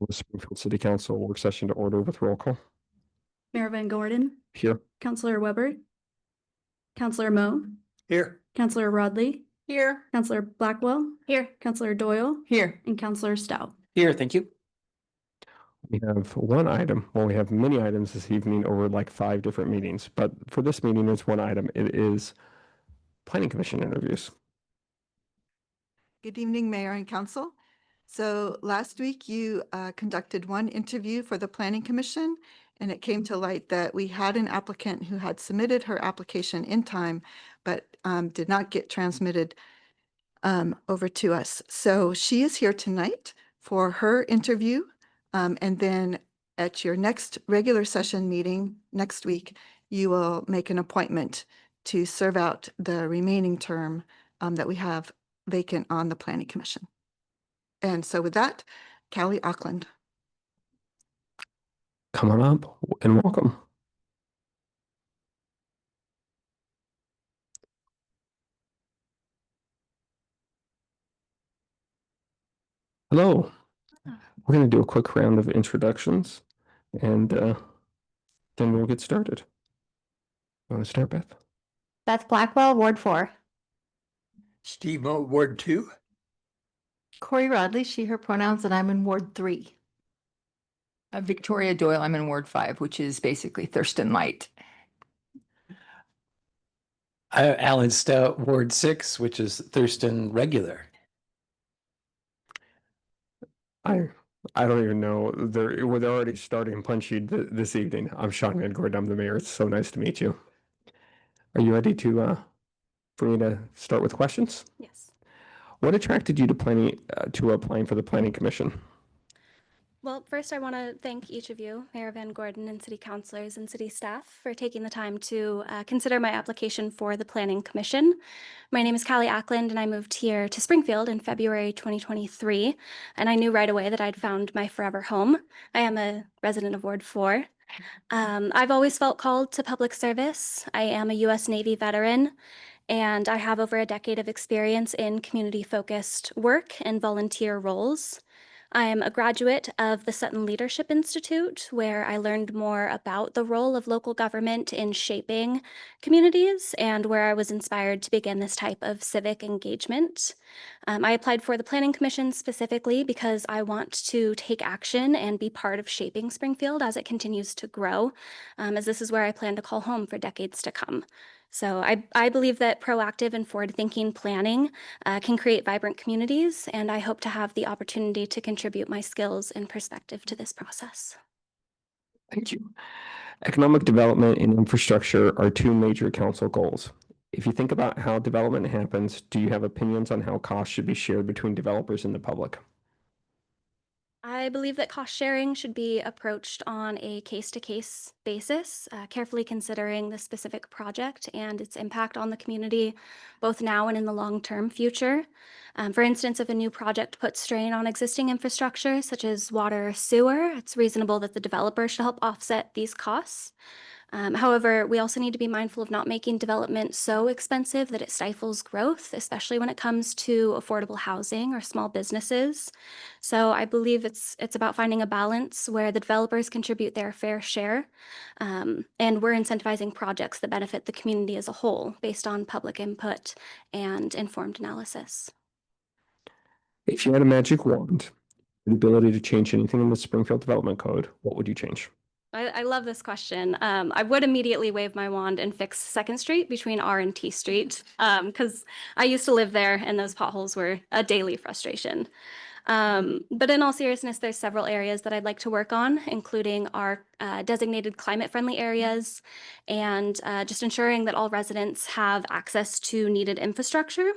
The Springfield City Council work session to order with roll call. Mayor Van Gordon, Here. Councilor Weber, Councilor Moe, Here. Councilor Rodley, Here. Councilor Blackwell, Here. Councilor Doyle, Here. and Councilor Stout. Here, thank you. We have one item. Well, we have many items this evening over like 5 different meetings, but for this meeting, it's one item. It is Planning Commission interviews. Good evening, Mayor and Council. So last week you conducted one interview for the Planning Commission, and it came to light that we had an applicant who had submitted her application in time, but did not get transmitted over to us. So she is here tonight for her interview. And then at your next regular session meeting next week, you will make an appointment to serve out the remaining term that we have vacant on the Planning Commission. And so with that, Callie Auckland. Come on up and welcome. Hello. We're going to do a quick round of introductions and then we'll get started. You want to start, Beth? Beth Blackwell, Ward 4. Steve Moe, Ward 2. Corey Rodley, she, her pronouns, and I'm in Ward 3. Victoria Doyle, I'm in Ward 5, which is basically Thurston Light. Alan Stout, Ward 6, which is Thurston Regular. I don't even know. They're already starting punchy this evening. I'm Sean Van Gordon. I'm the mayor. It's so nice to meet you. Are you ready to for me to start with questions? Yes. What attracted you to applying for the Planning Commission? Well, first I want to thank each of you, Mayor Van Gordon and city councilors and city staff, for taking the time to consider my application for the Planning Commission. My name is Callie Auckland, and I moved here to Springfield in February 2023, and I knew right away that I'd found my forever home. I am a resident of Ward 4. I've always felt called to public service. I am a U.S. Navy veteran, and I have over a decade of experience in community-focused work and volunteer roles. I am a graduate of the Sutton Leadership Institute, where I learned more about the role of local government in shaping communities and where I was inspired to begin this type of civic engagement. I applied for the Planning Commission specifically because I want to take action and be part of shaping Springfield as it continues to grow, as this is where I plan to call home for decades to come. So I believe that proactive and forward-thinking planning can create vibrant communities, and I hope to have the opportunity to contribute my skills and perspective to this process. Thank you. Economic development and infrastructure are two major council goals. If you think about how development happens, do you have opinions on how costs should be shared between developers and the public? I believe that cost sharing should be approached on a case-to-case basis, carefully considering the specific project and its impact on the community, both now and in the long-term future. For instance, if a new project puts strain on existing infrastructure, such as water or sewer, it's reasonable that the developer should help offset these costs. However, we also need to be mindful of not making development so expensive that it stifles growth, especially when it comes to affordable housing or small businesses. So I believe it's about finding a balance where the developers contribute their fair share, and we're incentivizing projects that benefit the community as a whole based on public input and informed analysis. If you had a magic wand, the ability to change anything in the Springfield Development Code, what would you change? I love this question. I would immediately wave my wand and fix 2nd Street between R and T Street, because I used to live there and those potholes were a daily frustration. But in all seriousness, there's several areas that I'd like to work on, including our designated climate-friendly areas and just ensuring that all residents have access to needed infrastructure.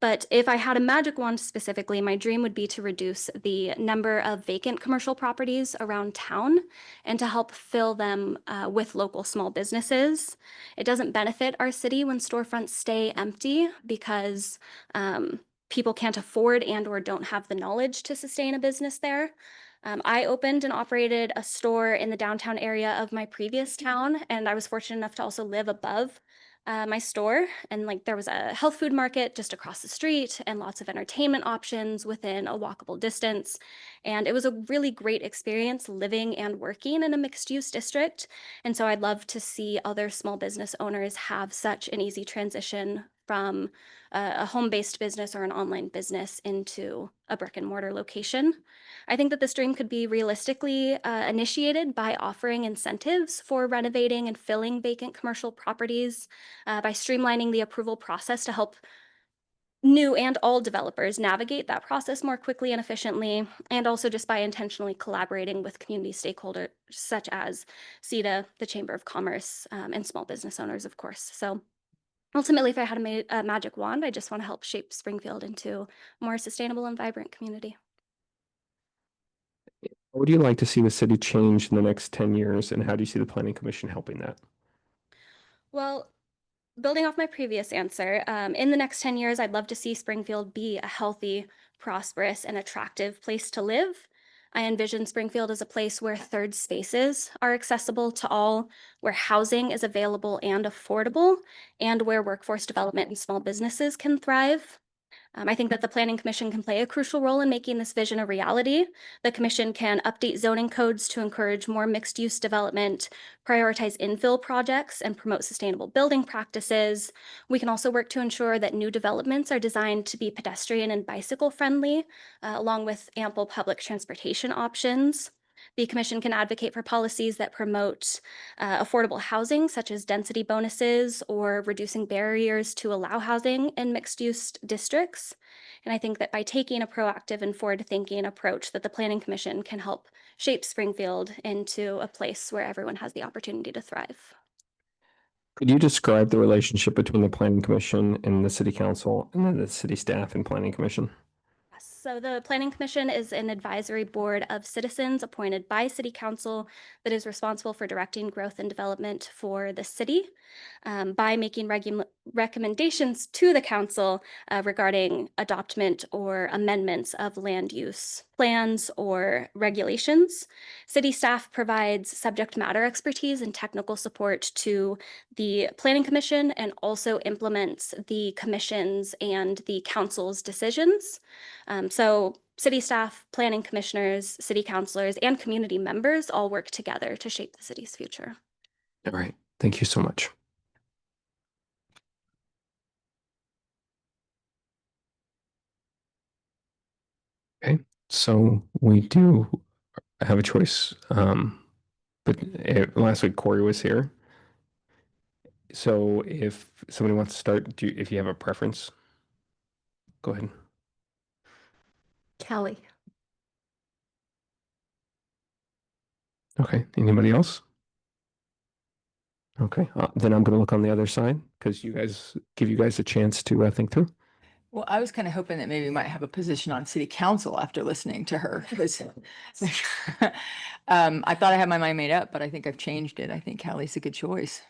But if I had a magic wand specifically, my dream would be to reduce the number of vacant commercial properties around town and to help fill them with local small businesses. It doesn't benefit our city when storefronts stay empty because people can't afford and or don't have the knowledge to sustain a business there. I opened and operated a store in the downtown area of my previous town, and I was fortunate enough to also live above my store, and like there was a health food market just across the street and lots of entertainment options within a walkable distance. And it was a really great experience living and working in a mixed use district. And so I'd love to see other small business owners have such an easy transition from a home-based business or an online business into a brick and mortar location. I think that this dream could be realistically initiated by offering incentives for renovating and filling vacant commercial properties, by streamlining the approval process to help new and all developers navigate that process more quickly and efficiently, and also just by intentionally collaborating with community stakeholders such as CETA, the Chamber of Commerce, and small business owners, of course. So ultimately, if I had a magic wand, I just want to help shape Springfield into a more sustainable and vibrant community. What would you like to see the city change in the next 10 years, and how do you see the planning commission helping that? Well, building off my previous answer, in the next 10 years, I'd love to see Springfield be a healthy, prosperous, and attractive place to live. I envision Springfield as a place where third spaces are accessible to all, where housing is available and affordable, and where workforce development and small businesses can thrive. I think that the Planning Commission can play a crucial role in making this vision a reality. The Commission can update zoning codes to encourage more mixed use development, prioritize infill projects, and promote sustainable building practices. We can also work to ensure that new developments are designed to be pedestrian and bicycle friendly, along with ample public transportation options. The Commission can advocate for policies that promote affordable housing, such as density bonuses or reducing barriers to allow housing in mixed-use districts. And I think that by taking a proactive and forward-thinking approach, that the Planning Commission can help shape Springfield into a place where everyone has the opportunity to thrive. Could you describe the relationship between the planning commission and the city council, and then the city staff and planning commission? So the Planning Commission is an advisory board of citizens appointed by City Council that is responsible for directing growth and development for the city, by making recommendations to the council regarding adoptment or amendments of land use plans or regulations. City staff provides subject matter expertise and technical support to the Planning Commission and also implements the commission's and the council's decisions. So city staff, planning commissioners, city councilors, and community members all work together to shape the city's future. All right, thank you so much. Okay, so we do have a choice. But last week Corey was here. So if somebody wants to start, if you have a preference, go ahead. Kelly. Okay, anybody else? Okay, then I'm gonna look on the other side because give you guys a chance to think through. Well, I was kind of hoping that maybe we might have a position on city council after listening to her. 'Cause, I thought I had my mind made up, but I think I've changed it. I think Callie's a good choice.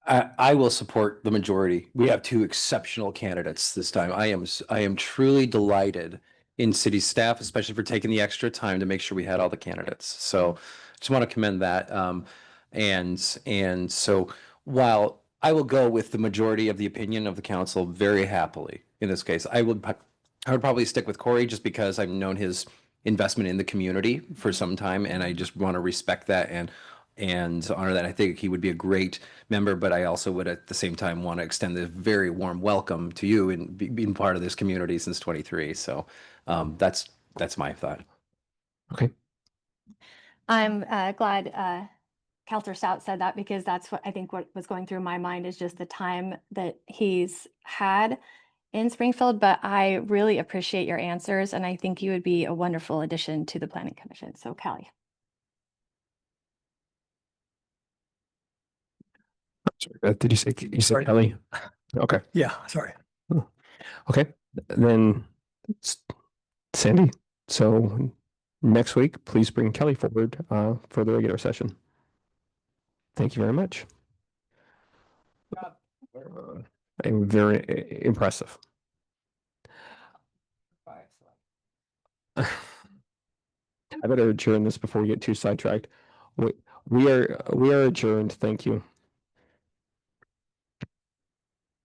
I will support the majority. We have two exceptional candidates this time. I am truly delighted in city staff, especially for taking the extra time to make sure we had all the candidates. So just want to commend that. And so while I will go with the majority of the opinion of the council very happily in this case, I would probably stick with Corey just because I've known his investment in the community for some time, and I just want to respect that and honor that. I think he would be a great member, but I also would at the same time want to extend a very warm welcome to you and being part of this community since 23. So that's my thought. Okay, I'm glad Counselor Stout said that, because that's what I think what was going through my mind is just the time that he's had in Springfield. But I really appreciate your answers, and I think you would be a wonderful addition to the Planning Commission. So Callie. sorry, did you say Sorry. Kelly? Okay, Yeah, sorry. okay, then Sandy. So next week, please bring Kelly forward for the regular session. Thank you very much. Very impressive. I better adjourn this before we get too sidetracked. We are adjourned. Thank you.